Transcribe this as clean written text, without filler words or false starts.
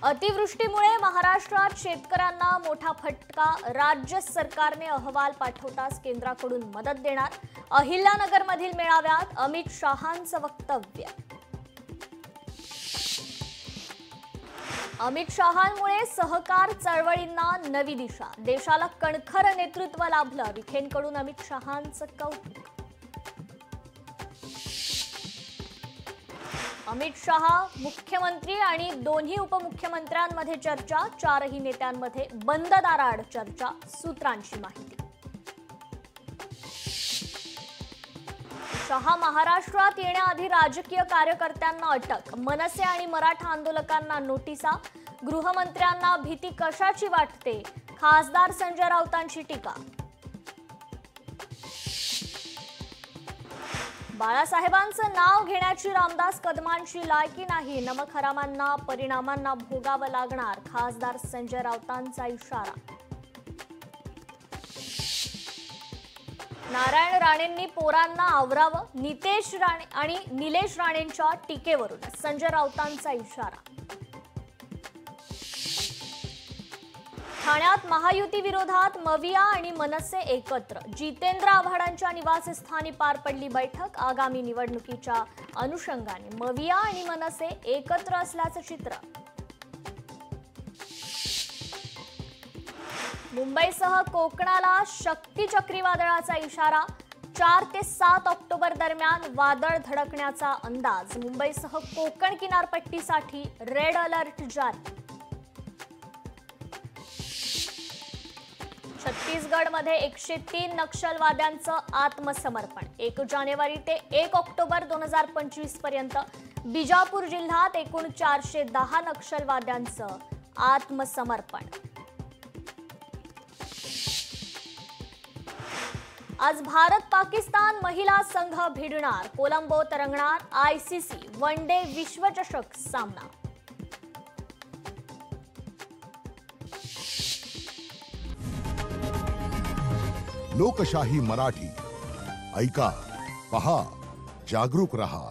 अतिवृष्टीमुळे महाराष्ट्रात शेतकऱ्यांना मोठा फटका। राज्य सरकारने अहवाल पाठवताच केंद्राकडून मदत देणार। अहिल्यानगरमधील मेळाव्यात अमित शहांचं वक्तव्य। अमित शहांमुळे सहकार चळवळींना नवी दिशा। देशाला कणखर नेतृत्व लाभलं। विखेंकडून अमित शहांचं कौतुक। अमित शहा मुख्यमंत्री आणि दोन्ही उपमुख्यमंत्र्यांमध्ये चर्चा। चारही नेत्यांमध्ये बंद दाराआड चर्चा। सूत्रांची माहिती। शहा महाराष्ट्रात येण्याआधी राजकीय कार्यकर्त्यांना अटक। मनसे आणि मराठा आंदोलकांना नोटिसा। गृहमंत्र्यांना भीती कशाची वाटते? खासदार संजय राऊतांची टीका। बाळासाहेबांचं नाव घेण्याची रामदास कदमांची लायकी नाही। नमक हरामांना परिणामांना भोगावं लागणार। खासदार संजय राऊतांचा इशारा। नारायण राणेंनी पोरांना आवरावं। नितेश राणे आणि निलेश राणेंच्या टीकेवरून संजय राऊतांचा इशारा। ठाण्यात महायुती विरोधात मविया आणि मनसे एकत्र। जितेंद्र आव्हाडांच्या निवासस्थानी पार पडली बैठक। आगामी निवडणुकीच्या अनुषंगाने मविया आणि मनसे एकत्र असल्याचं चित्र। मुंबईसह कोकणाला शक्ती चक्रीवादळाचा इशारा। 4 ते 7 ऑक्टोबर दरम्यान वादळ धडकण्याचा अंदाज। मुंबईसह कोकण किनारपट्टीसाठी रेड अलर्ट जारी। छत्तीसगडमध्ये 103 नक्षलवाद्यांचं आत्मसमर्पण। 1 जानेवारी ते 1 ऑक्टोबर 2025 पर्यंत बिजापूर जिल्ह्यात एकूण 410 नक्षलवाद्यांचं आत्मसमर्पण। आज भारत पाकिस्तान महिला संघ भिडणार। कोलंबोत रंगणार ICC वन डे विश्वचषक सामना। लोकशाही मराठी ऐका, पहा, जागरूक रहा।